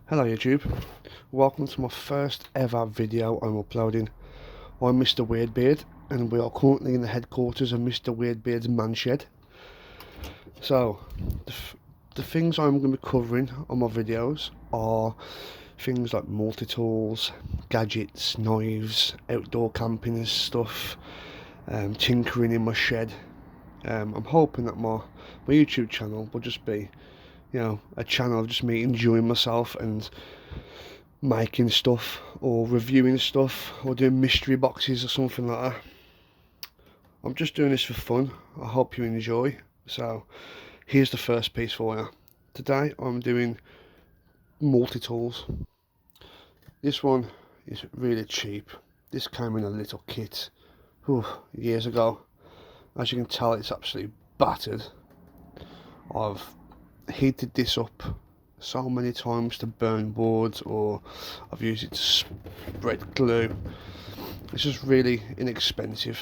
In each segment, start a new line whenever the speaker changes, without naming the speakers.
Hello YouTube, welcome to my first ever video I'm uploading. I'm Mr. Weirdbeard and we are currently in the headquarters of Mr. Weirdbeard's man shed. So, the things I'm going to be covering on my videos are things like multi-tools, gadgets, knives, outdoor camping stuff, tinkering in my shed. I'm hoping that my YouTube channel will just be, a channel of just me enjoying myself and making stuff or reviewing stuff or doing mystery boxes or something like that. I'm just doing this for fun. I hope you enjoy. So here's the first piece for you. Today I'm doing multi-tools. This one is really cheap. This came in a little kit years ago. As you can tell, it's absolutely battered. I've heated this up so many times to burn boards, or I've used it to spread glue. It's just really inexpensive.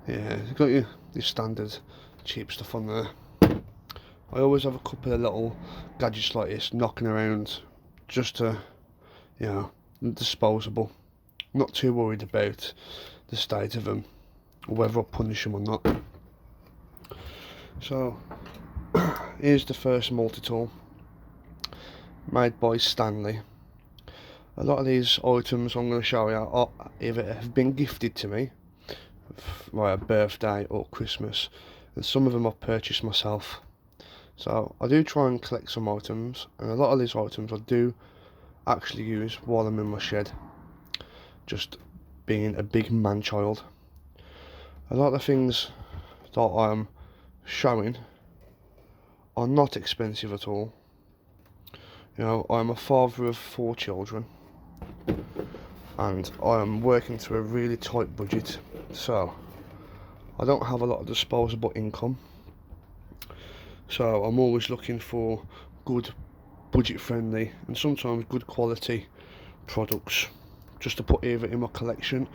Yeah, you've got your standard cheap stuff on there. I always have a couple of little gadgets like this knocking around, just to, disposable. Not too worried about the state of them or whether I punish them or not. So here's the first multi-tool, made by Stanley. A lot of these items I'm going to show you are either have been gifted to me via birthday or Christmas, and some of them I've purchased myself. So I do try and collect some items, and a lot of these items I do actually use while I'm in my shed, just being a big man child. A lot of the things that I'm showing are not expensive at all. I'm a father of 4 children and I am working to a really tight budget, so I don't have a lot of disposable income. So I'm always looking for good, budget friendly and sometimes good quality products, just to put either in my collection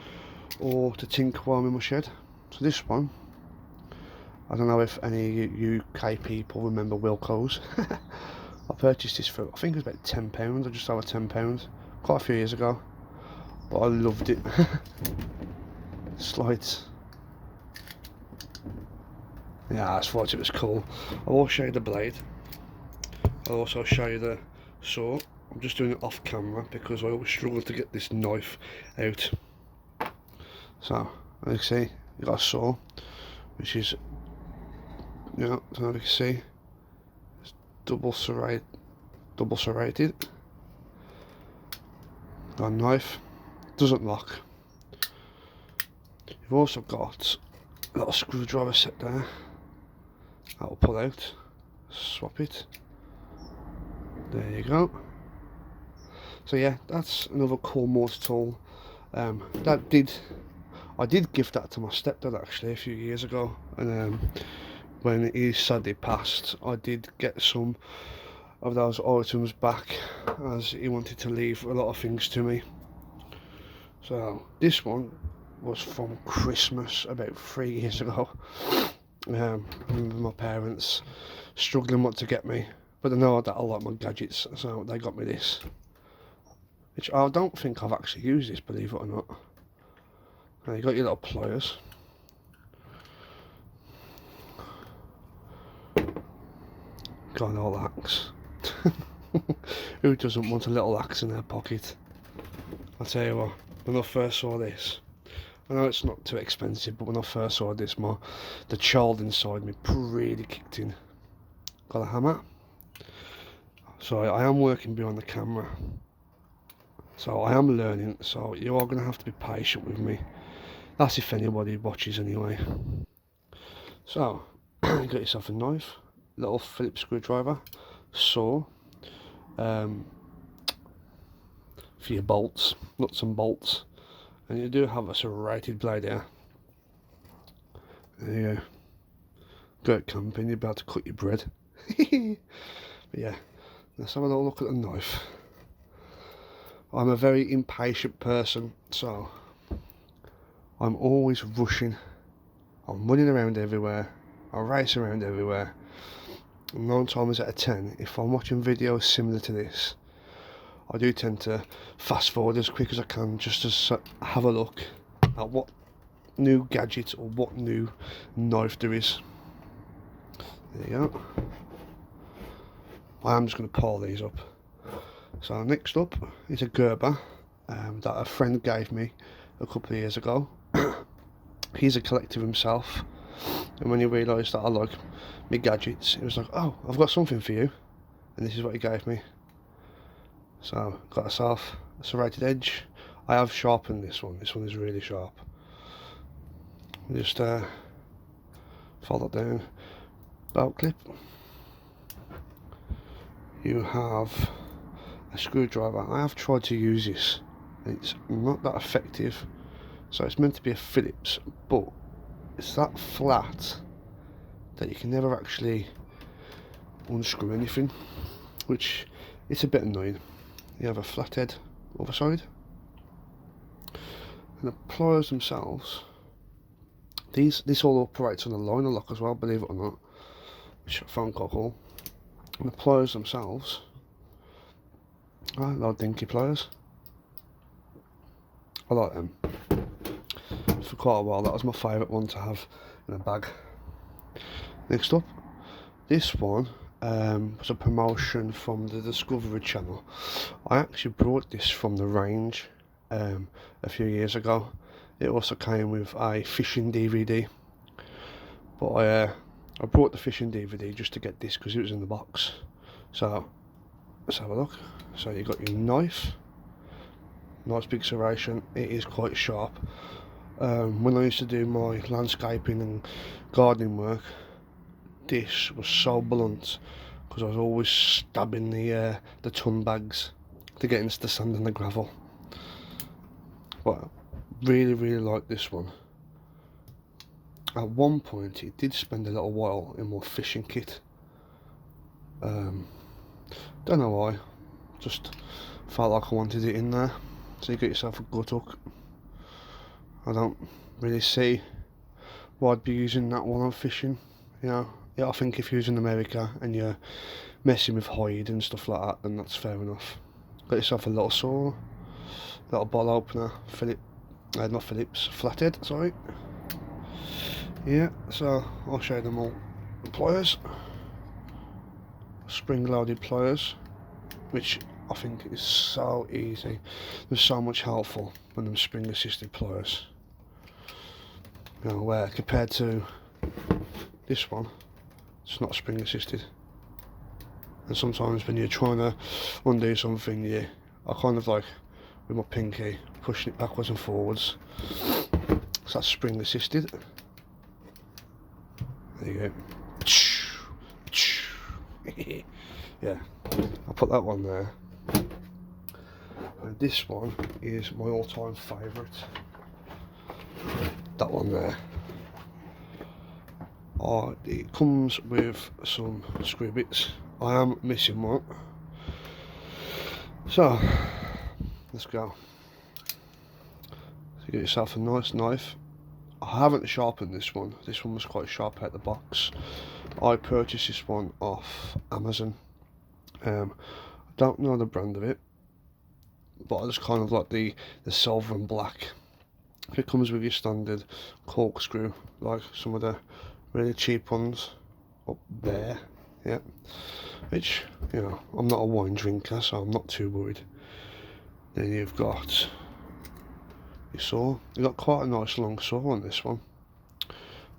or to tinker while I'm in my shed. So this one, I don't know if any UK people remember Wilko's. I purchased this for, I think it was about £10, or just over £10, quite a few years ago, but I loved it. Slides. Yeah, I thought it was cool. I will show you the blade. I'll also show you the saw. I'm just doing it off camera because I always struggle to get this knife out. So, as you can see, you got a saw, which is, I don't know if you can see, it's double serrated. Got a knife, doesn't lock. You've also got a little screwdriver set there. That'll pull out, swap it. There you go. So yeah, that's another cool mortar tool. I did give that to my stepdad actually a few years ago, and when he sadly passed, I did get some of those items back, as he wanted to leave a lot of things to me. So this one was from Christmas about 3 years ago. I remember my parents struggling what to get me, but they know that I like my gadgets, so they got me this, which I don't think I've actually used this, believe it or not. Now you got your little pliers. Got an old axe. Who doesn't want a little axe in their pocket? I'll tell you what, when I first saw this, I know it's not too expensive, but when I first saw this, the child inside me really kicked in. Got a hammer. So I am working behind the camera, so I am learning, so you are going to have to be patient with me. That's if anybody watches anyway. So you got yourself a knife, little Phillips screwdriver, saw, for your bolts, nuts and bolts, and you do have a serrated blade here. There you go. Go out camping, you'll be able to cut your bread. But yeah, let's have a little look at the knife. I'm a very impatient person, so I'm always rushing. I'm running around everywhere. I race around everywhere. 9 times out of 10, if I'm watching videos similar to this, I do tend to fast forward as quick as I can just to have a look at what new gadget or what new knife there is. There you go. I am just going to pile these up. So next up is a Gerber that a friend gave me a couple of years ago. He's a collector himself, and when he realised that I like my gadgets, he was like, "Oh, I've got something for you," and this is what he gave me. So got myself a serrated edge. I have sharpened this one. This one is really sharp. Just fold that down. Belt clip. You have a screwdriver. I have tried to use this. It's not that effective. So it's meant to be a Phillips, but it's that flat that you can never actually unscrew anything, which it's a bit annoying. You have a flathead other side, and the pliers themselves. This all operates on a liner lock as well, believe it or not, which I found quite cool. And the pliers themselves, they're dinky pliers. I like them. For quite a while, that was my favourite one to have in a bag. Next up, this one was a promotion from the Discovery Channel. I actually brought this from the range a few years ago. It also came with a fishing DVD, but I brought the fishing DVD just to get this because it was in the box. So let's have a look. So you got your knife, nice big serration. It is quite sharp. When I used to do my landscaping and gardening work, this was so blunt because I was always stabbing the ton bags to get into the sand and the gravel. But really like this one. At one point it did spend a little while in my fishing kit. Don't know why, just felt like I wanted it in there. So you get yourself a gut hook. I don't really see why I'd be using that one on fishing. You know, yeah, I think if you're in America and you're messing with hide and stuff like that, then that's fair enough. Got yourself a little saw, little bottle opener, not Phillips, flathead, sorry. Yeah, so I'll show them all. The pliers, spring-loaded pliers, which I think is so easy. There's so much helpful when them spring-assisted pliers. You know, where compared to this one, it's not spring-assisted. And sometimes when you're trying to undo something, I kind of like with my pinky pushing it backwards and forwards. So that's spring-assisted. There you go. Yeah, I'll put that one there. And this one is my all-time favourite. That one there. It comes with some screw bits. I am missing one. So, let's go. So you get yourself a nice knife. I haven't sharpened this one. This one was quite sharp out the box. I purchased this one off Amazon. I don't know the brand of it, but I just kind of like the silver and black. It comes with your standard corkscrew, like some of the really cheap ones up there. Yeah, which, you know, I'm not a wine drinker, so I'm not too worried. Then you've got your saw. You've got quite a nice long saw on this one.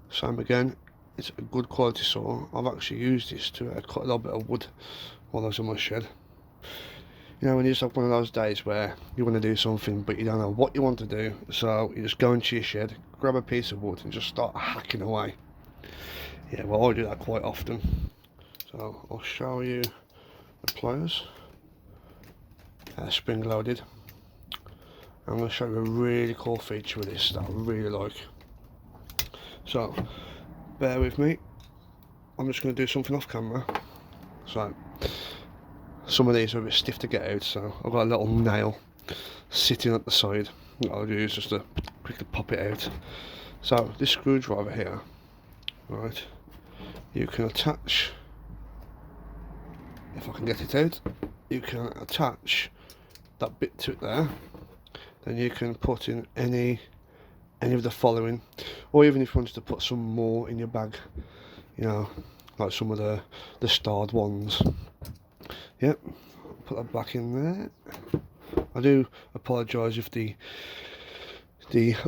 Same again, it's a good quality saw. I've actually used this to cut a little bit of wood while I was in my shed. You know, when you just have one of those days where you want to do something but you don't know what you want to do, so you just go into your shed, grab a piece of wood and just start hacking away. Yeah, well, I do that quite often. So I'll show you the pliers. Spring loaded. I'm going to show you a really cool feature with this that I really like. So bear with me, I'm just going to do something off camera. So some of these are a bit stiff to get out, so I've got a little nail sitting at the side that I'll use just to quickly pop it out. So this screwdriver here, right, you can attach if I can get it out, you can attach that bit to it there. Then you can put in any of the following, or even if you wanted to put some more in your bag, you know, like some of the starred ones. Yep, put that back in there. I do apologise if the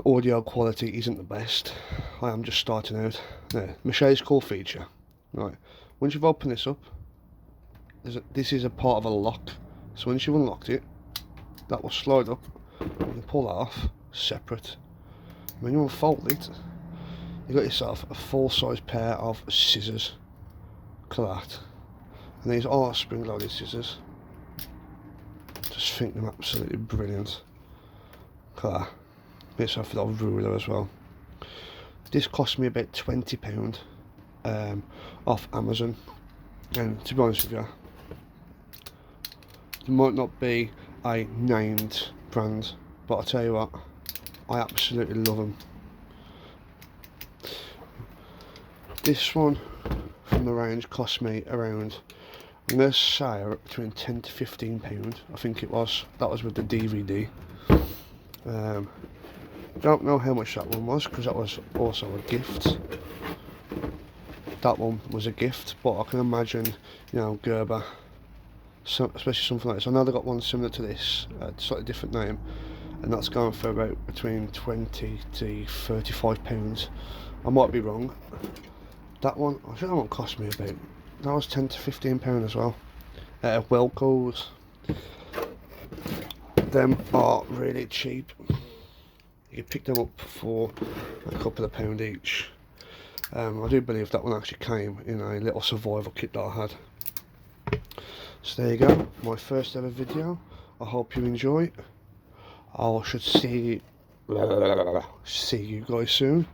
audio quality isn't the best. I am just starting out. There, Machete's cool feature. Right, once you've opened this up, this is a part of a lock. So once you've unlocked it, that will slide up. You can pull that off separate. When you unfold it, you got yourself a full-size pair of scissors. Look at that. And these are spring-loaded scissors. Just think them absolutely brilliant. Look at that. Get yourself a little ruler as well. This cost me about £20 off Amazon, and to be honest with you, it might not be a named brand, but I tell you what, I absolutely love them. This one from the range cost me around, I'm going to say between £10 to £15, I think it was. That was with the DVD. Don't know how much that one was, because that was also a gift. That one was a gift, but I can imagine, you know, Gerber, especially something like this. I know they got one similar to this, slightly different name, and that's going for about between £20 to £35. I might be wrong. That one, I think that one cost me about, that was £10 to £15 as well. Wilko's. Them are really cheap. You can pick them up for a couple of £1 each. I do believe that one actually came in a little survival kit that I had. So there you go, my first ever video. I hope you enjoy. I should see you guys soon.